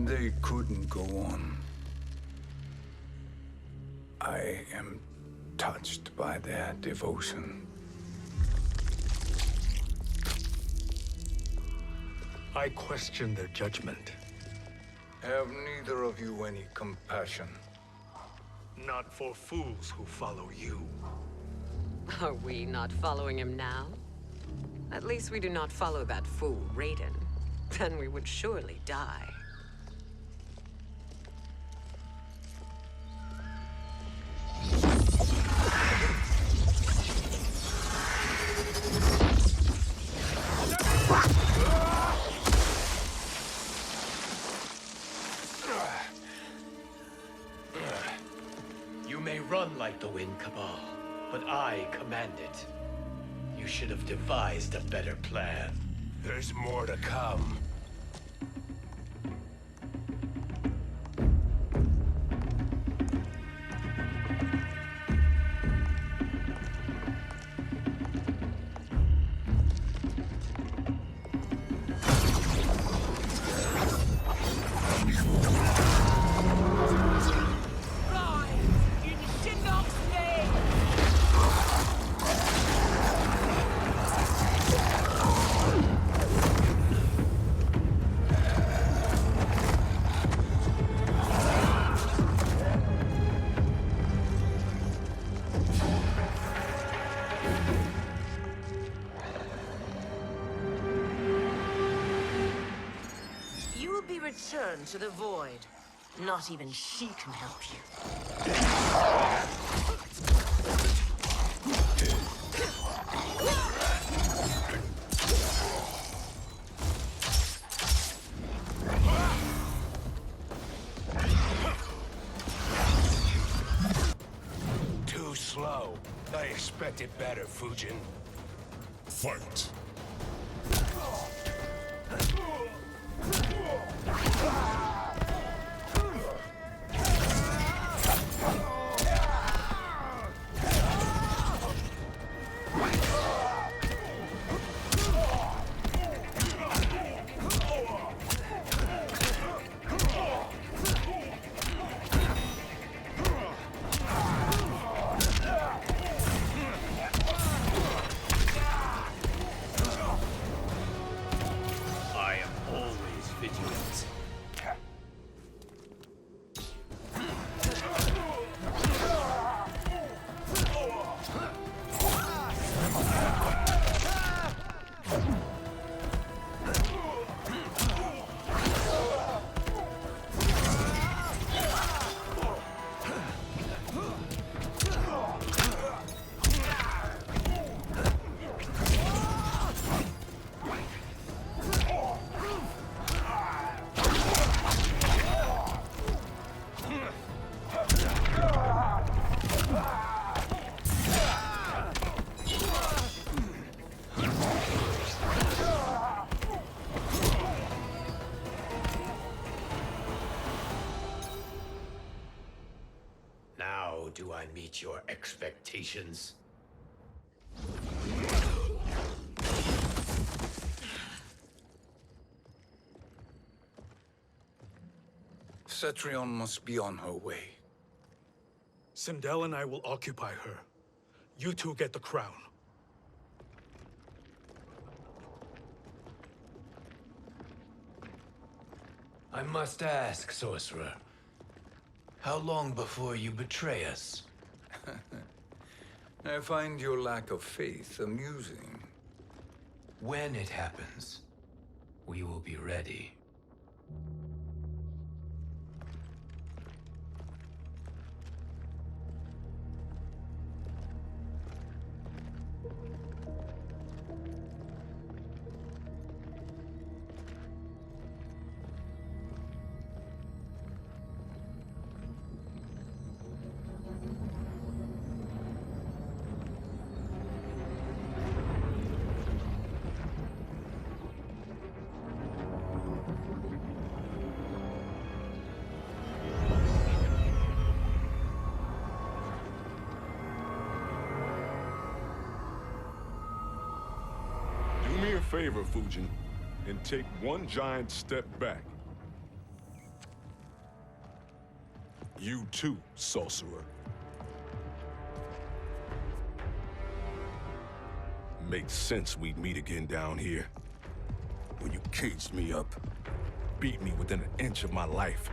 They couldn't go on. I am touched by their devotion. I question their judgment. Have neither of you any compassion? Not for fools who follow you. Are we not following him now? At least we do not follow that fool, Raiden. Then we would surely die. You may run like the wind, Cabal, but I command it. You should have devised a better plan. There's more to come. Return to the void. Not even she can help you. Too slow. I expected better, Fujin. Fight! Do I meet your expectations? Cetrion must be on her way. Sindel and I will occupy her. You two get the crown. I must ask, sorcerer. How long before you betray us? I find your lack of faith amusing. When it happens, we will be ready. Do me a favor, Fujin, and take one giant step back. You too, sorcerer. Makes sense we'd meet again down here. When you caged me up, beat me within an inch of my life.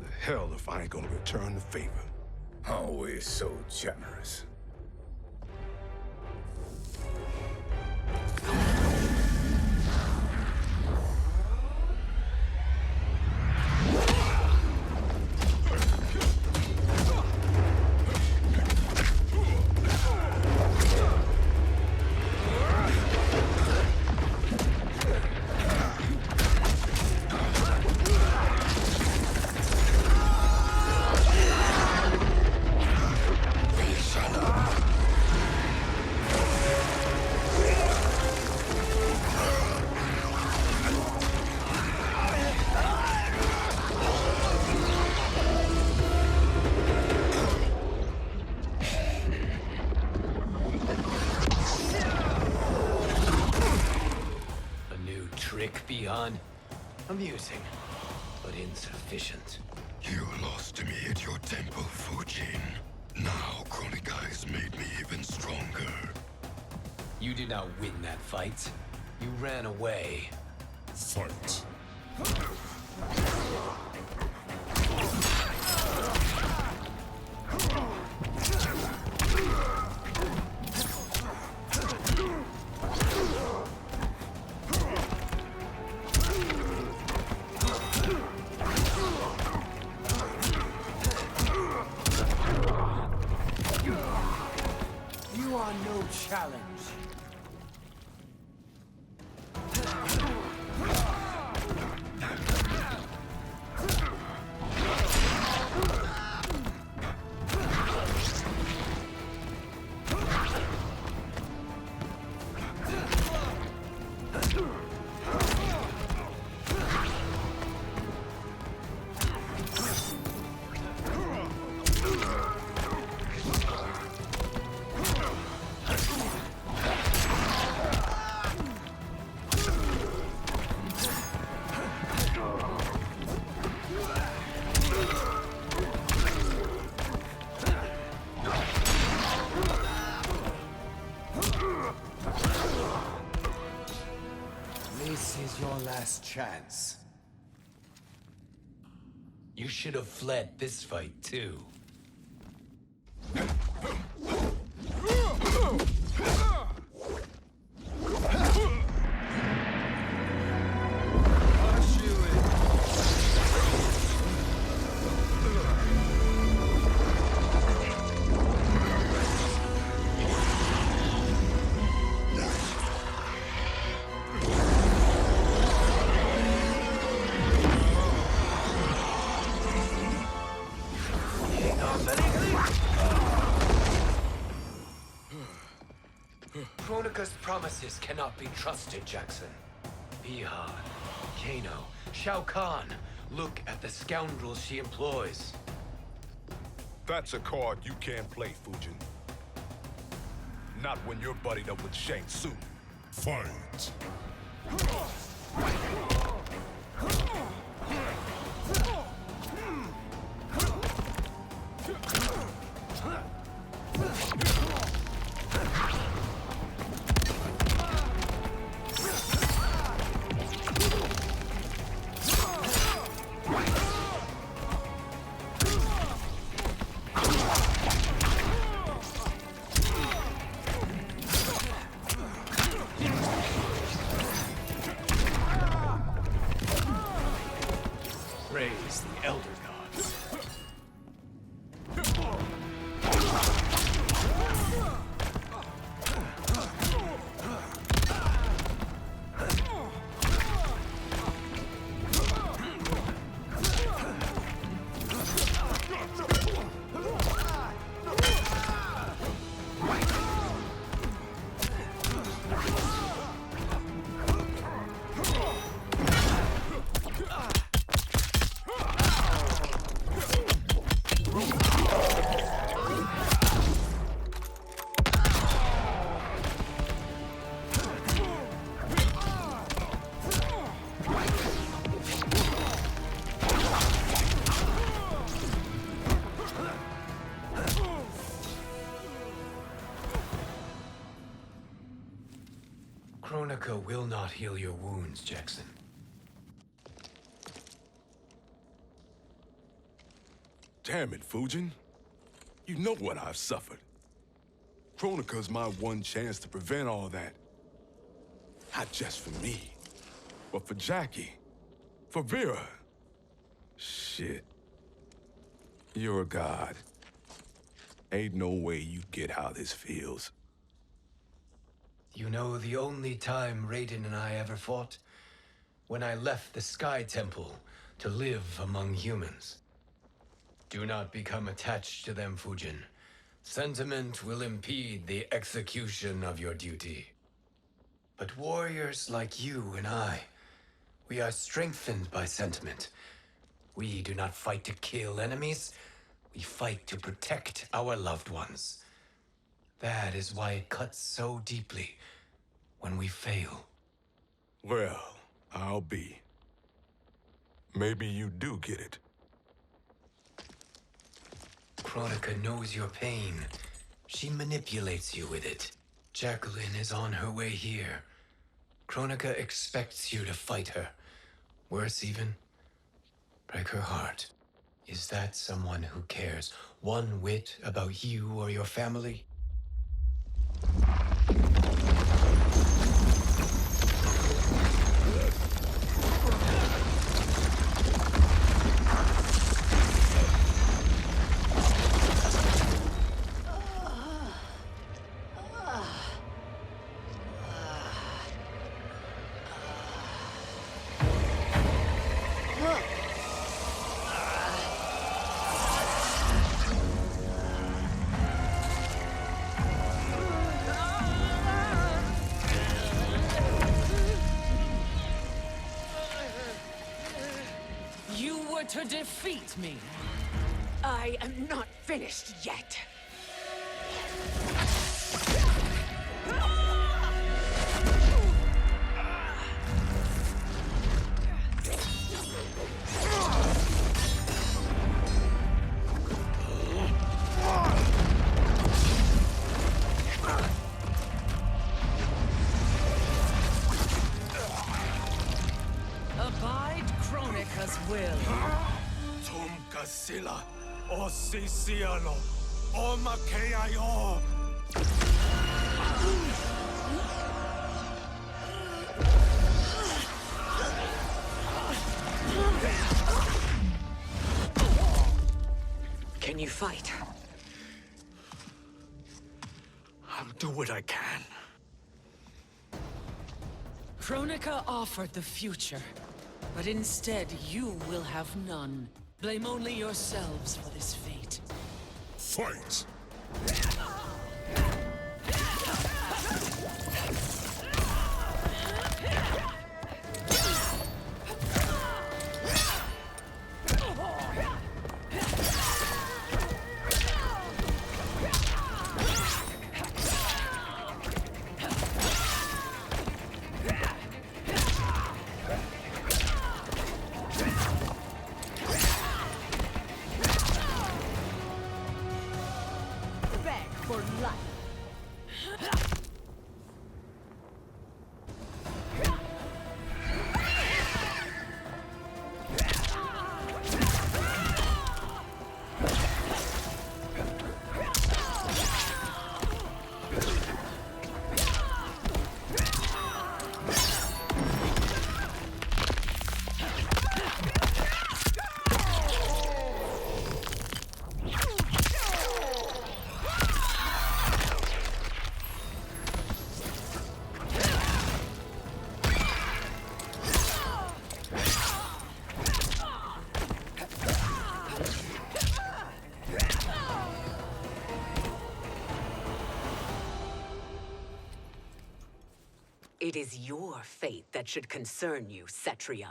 The hell if I ain't gonna return the favor. Always so generous. Beyond amusing, but insufficient. You lost to me at your temple, Fujin. Now Chronic Eyes made me even stronger. You did not win that fight. You ran away. Fight. You are no challenge. This is your last chance. You should have fled this fight, too. Kronika's promises cannot be trusted, Jackson. Pihan, Kano, Shao Kahn. Look at the scoundrels she employs. That's a card you can't play, Fujin. Not when you're buddied up with Shang Tsung. Fight. Praise the Elder Gods. Kronika will not heal your wounds, Jackson. Damn it, Fujin. You know what I've suffered. Kronika's my one chance to prevent all that. Not just for me, but for Jackie, for Vera. Shit. You're a god. Ain't no way you get how this feels. You know the only time Raiden and I ever fought? When I left the Sky Temple to live among humans. Do not become attached to them, Fujin. Sentiment will impede the execution of your duty. But warriors like you and I, we are strengthened by sentiment. We do not fight to kill enemies. We fight to protect our loved ones. That is why it cuts so deeply when we fail. Well, I'll be. Maybe you do get it. Kronika knows your pain. She manipulates you with it. Jacqueline is on her way here. Kronika expects you to fight her. Worse even, break her heart. Is that someone who cares one whit about you or your family? You were to defeat me. I am not finished yet. Abide Kronika's will. Tum kasila, o sisialo, o makeayo. Can you fight? I'll do what I can. Kronika offered the future, but instead you will have none. Blame only yourselves for this fate. Fight! Beg for life. It is your fate that should concern you, Cetrion.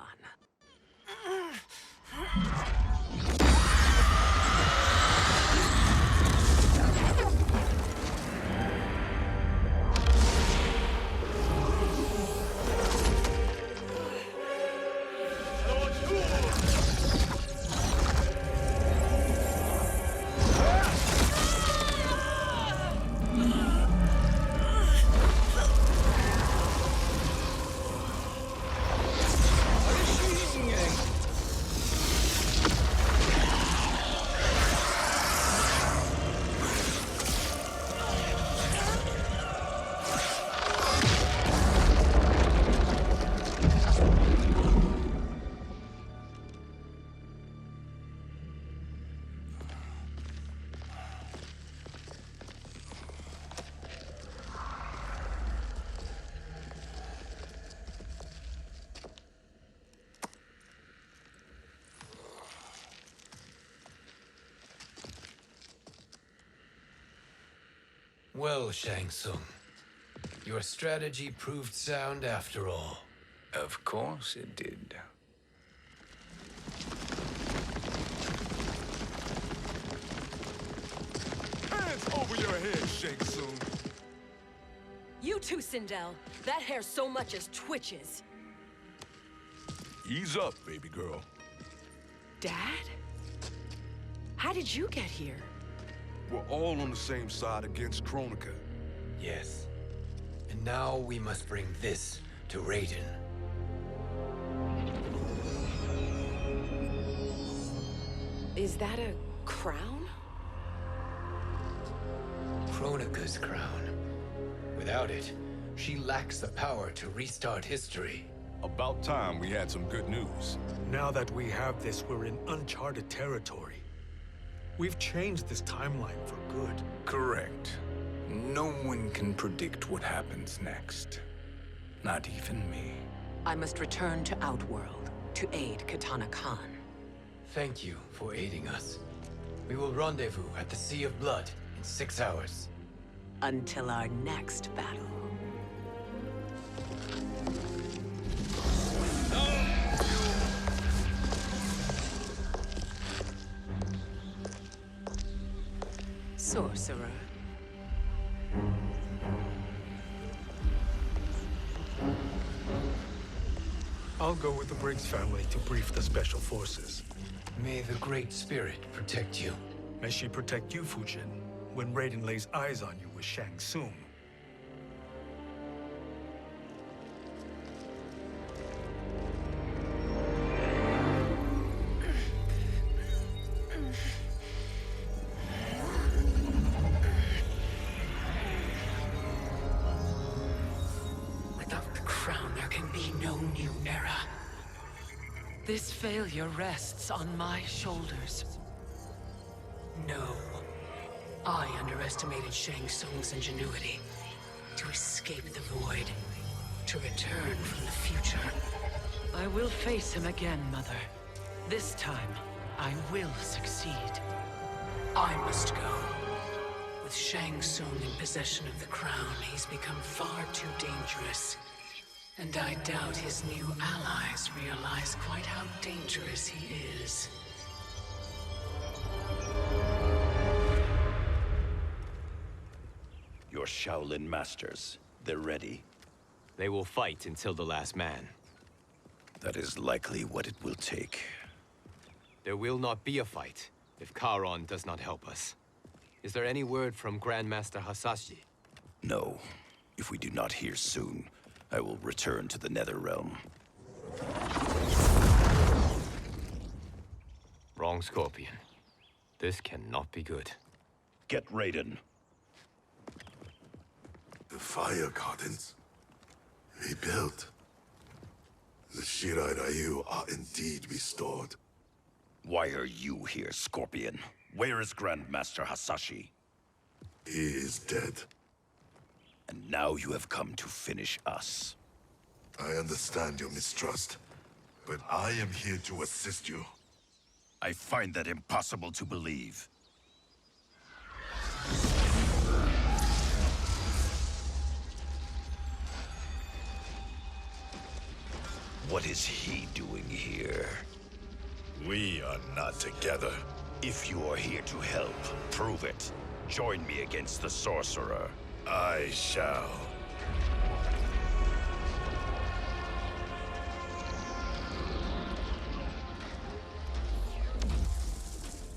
Well, Shang Tsung, your strategy proved sound after all. Of course it did. Hands over your head, Shang Tsung. You too, Sindel. That hair so much as twitches. Ease up, baby girl. Dad? How did you get here? We're all on the same side against Kronika. Yes. And now we must bring this to Raiden. Is that a crown? Kronika's crown. Without it, she lacks the power to restart history. About time we had some good news. Now that we have this, we're in uncharted territory. We've changed this timeline for good. Correct. No one can predict what happens next. Not even me. I must return to Outworld to aid Katana Khan. Thank you for aiding us. We will rendezvous at the Sea of Blood in 6 hours. Until our next battle. Sorcerer. I'll go with the Briggs family to brief the Special Forces. May the Great Spirit protect you. May she protect you, Fujin, when Raiden lays eyes on you with Shang Tsung. Without the crown, there can be no new era. This failure rests on my shoulders. No. I underestimated Shang Tsung's ingenuity. To escape the void. To return from the future. I will face him again, Mother. This time, I will succeed. I must go. With Shang Tsung in possession of the crown, he's become far too dangerous. And I doubt his new allies realize quite how dangerous he is. Your Shaolin masters, they're ready. They will fight until the last man. That is likely what it will take. There will not be a fight if Charon does not help us. Is there any word from Grandmaster Hasashi? No. If we do not hear soon, I will return to the Netherrealm. Wrong, Scorpion. This cannot be good. Get Raiden. The fire gardens rebuilt. The Shirai Ryu are indeed restored. Why are you here, Scorpion? Where is Grandmaster Hasashi? He is dead. And now you have come to finish us. I understand your mistrust, but I am here to assist you. I find that impossible to believe. What is he doing here? We are not together. If you are here to help, prove it. Join me against the Sorcerer. I shall.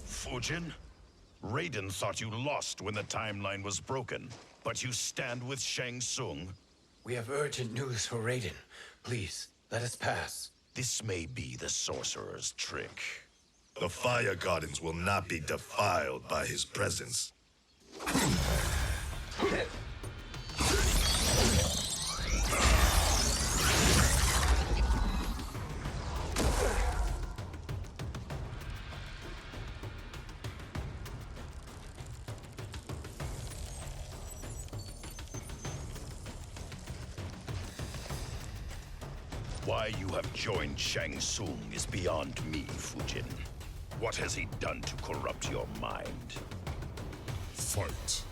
Fujin? Raiden thought you lost when the timeline was broken, but you stand with Shang Tsung. We have urgent news for Raiden. Please, let us pass. This may be the Sorcerer's trick. The fire gardens will not be defiled by his presence. Why you have joined Shang Tsung is beyond me, Fujin. What has he done to corrupt your mind? Fight.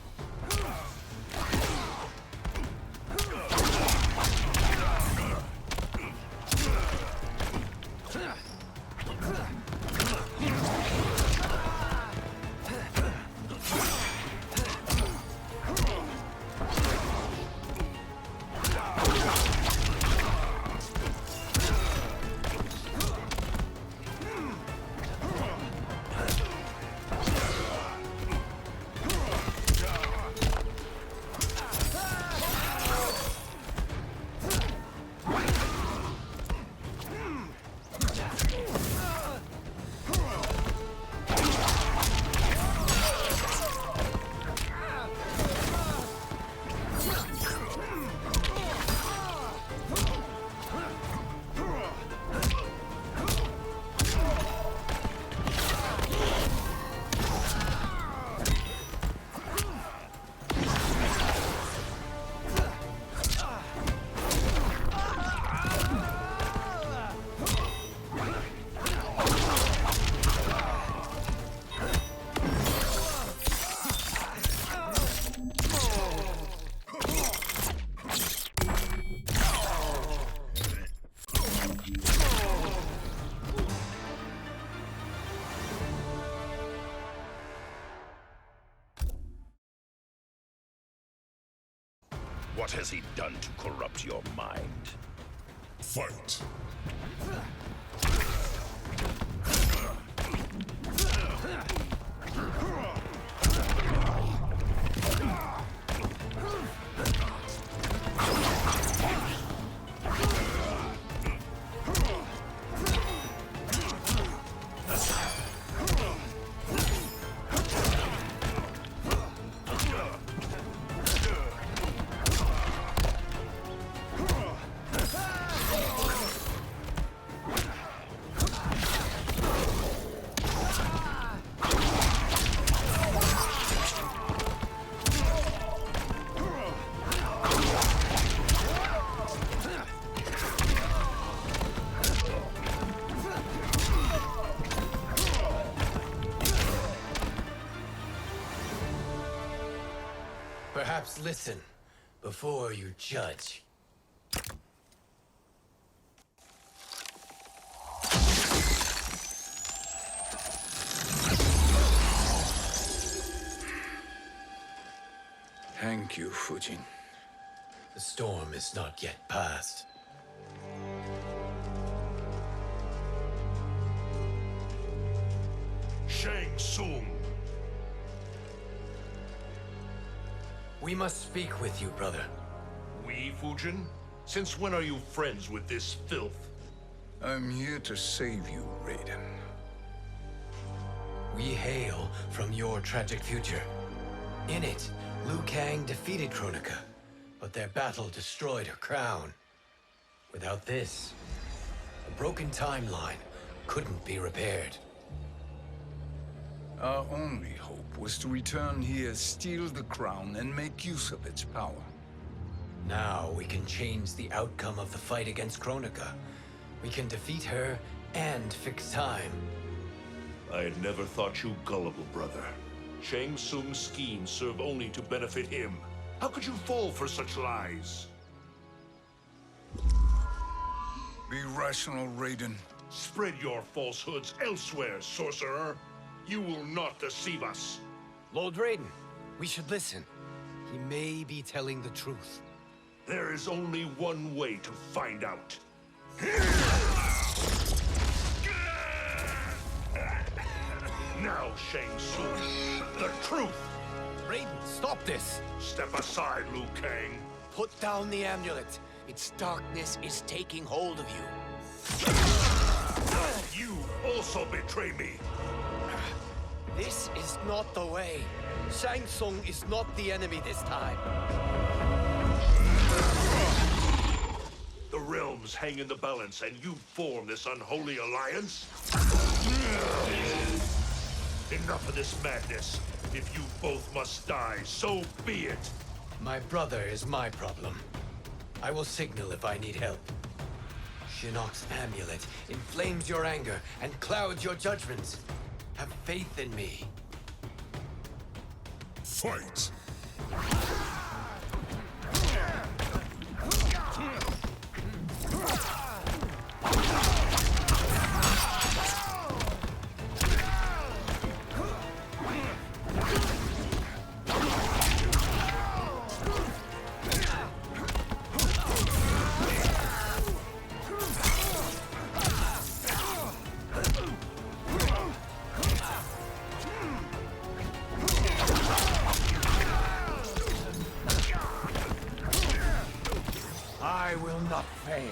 What has he done to corrupt your mind? Fight! Perhaps listen before you judge. Thank you, Fujin. The storm is not yet past. Shang Tsung! We must speak with you, brother. We, Fujin? Since when are you friends with this filth? I'm here to save you, Raiden. We hail from your tragic future. In it, Liu Kang defeated Kronika, but their battle destroyed her crown. Without this, the broken timeline couldn't be repaired. Our only hope was to return here, steal the crown, and make use of its power. Now we can change the outcome of the fight against Kronika. We can defeat her and fix time. I had never thought you gullible, brother. Shang Tsung's schemes serve only to benefit him. How could you fall for such lies? Be rational, Raiden. Spread your falsehoods elsewhere, sorcerer. You will not deceive us. Lord Raiden, we should listen. He may be telling the truth. There is only one way to find out. Now, Shang Tsung, the truth! Raiden, stop this! Step aside, Liu Kang. Put down the amulet. Its darkness is taking hold of you. You also betray me. This is not the way. Shang Tsung is not the enemy this time. The realms hang in the balance, and you form this unholy alliance? Enough of this madness. If you both must die, so be it. My brother is my problem. I will signal if I need help. Shinnok's amulet inflames your anger and clouds your judgments. Have faith in me. Fight! I will not fail.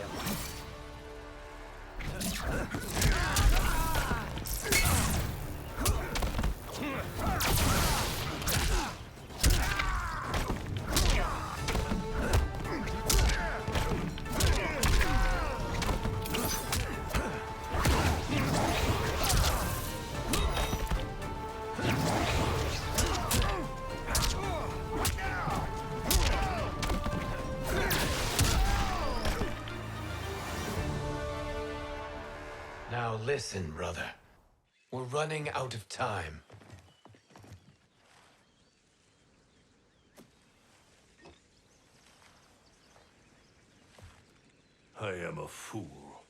Now listen, brother. We're running out of time. I am a fool.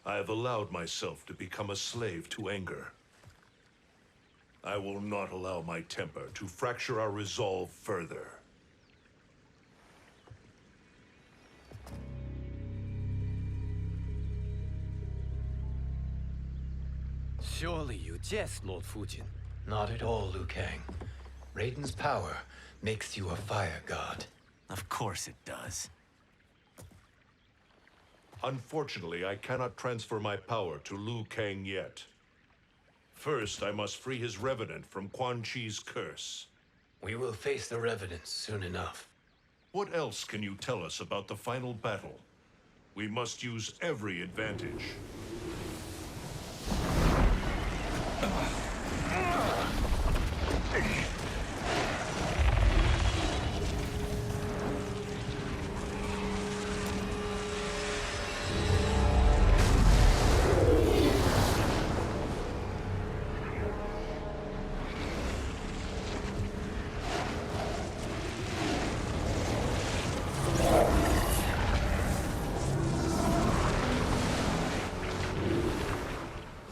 I have allowed myself to become a slave to anger. I will not allow my temper to fracture our resolve further. Surely you jest, Lord Fujin. Not at all, Liu Kang. Raiden's power makes you a fire god. Of course it does. Unfortunately, I cannot transfer my power to Liu Kang yet. First, I must free his revenant from Quan Chi's curse. We will face the Revenants soon enough. What else can you tell us about the final battle? We must use every advantage.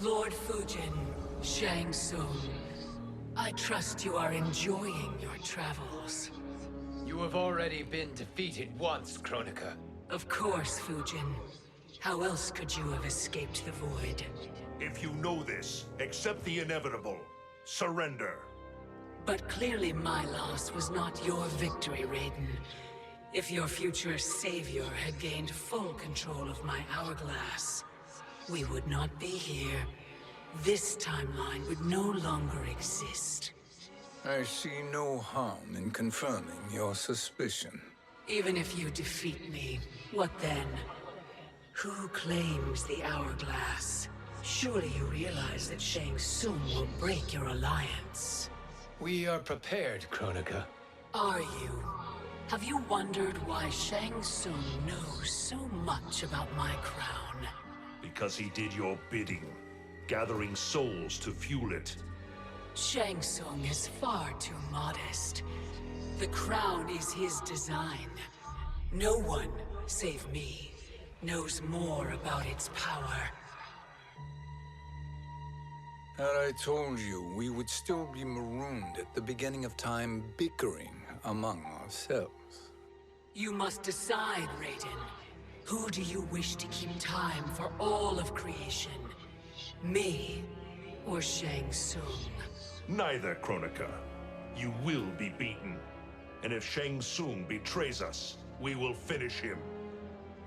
Lord Fujin, Shang Tsung, I trust you are enjoying your travels. You have already been defeated once, Kronika. Of course, Fujin. How else could you have escaped the void? If you know this, accept the inevitable. Surrender. But clearly my loss was not your victory, Raiden. If your future savior had gained full control of my hourglass, we would not be here. This timeline would no longer exist. I see no harm in confirming your suspicion. Even if you defeat me, what then? Who claims the hourglass? Surely you realize that Shang Tsung will break your alliance. We are prepared, Kronika. Are you? Have you wondered why Shang Tsung knows so much about my crown? Because he did your bidding, gathering souls to fuel it. Shang Tsung is far too modest. The crown is his design. No one, save me, knows more about its power. Had I told you, we would still be marooned at the beginning of time, bickering among ourselves. You must decide, Raiden. Who do you wish to keep time for all of creation? Me or Shang Tsung? Neither, Kronika. You will be beaten. And if Shang Tsung betrays us, we will finish him.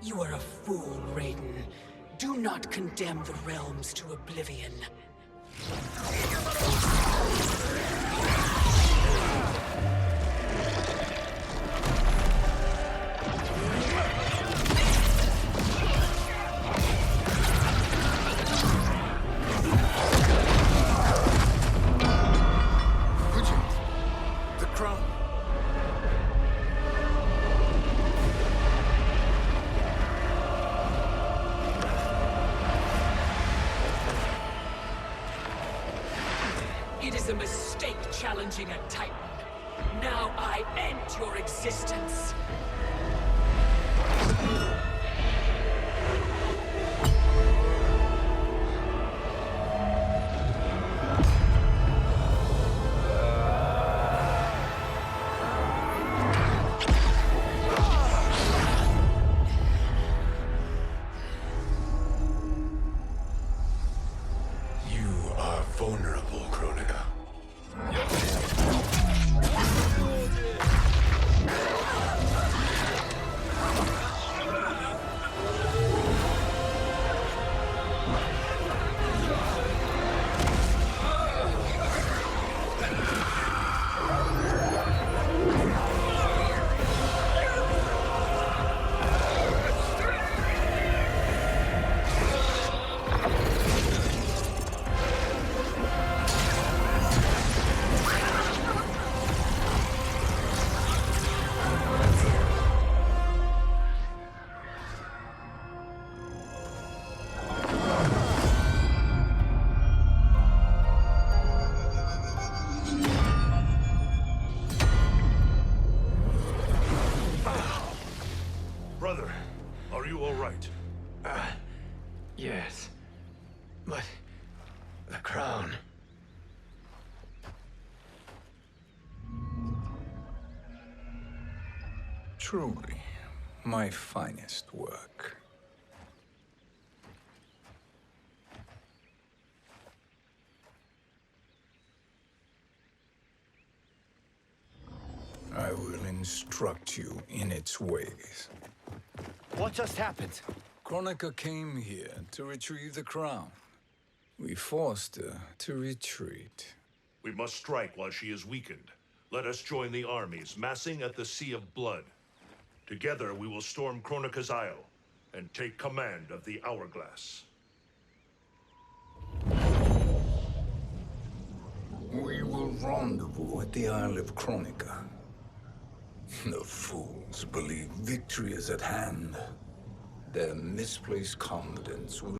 You are a fool, Raiden. Do not condemn the realms to oblivion. The crown. It is a mistake challenging a Titan. Now I end your existence. You are vulnerable, Kronika. Brother, are you all right? Yes. But the crown. Truly, my finest work. instruct you in its ways. What just happened? Kronika came here to retrieve the crown. We forced her to retreat. We must strike while she is weakened. Let us join the armies, massing at the Sea of Blood. Together we will storm Kronika's Isle and take command of the Hourglass. We will rendezvous at the Isle of Kronika. The fools believe victory is at hand. Their misplaced confidence will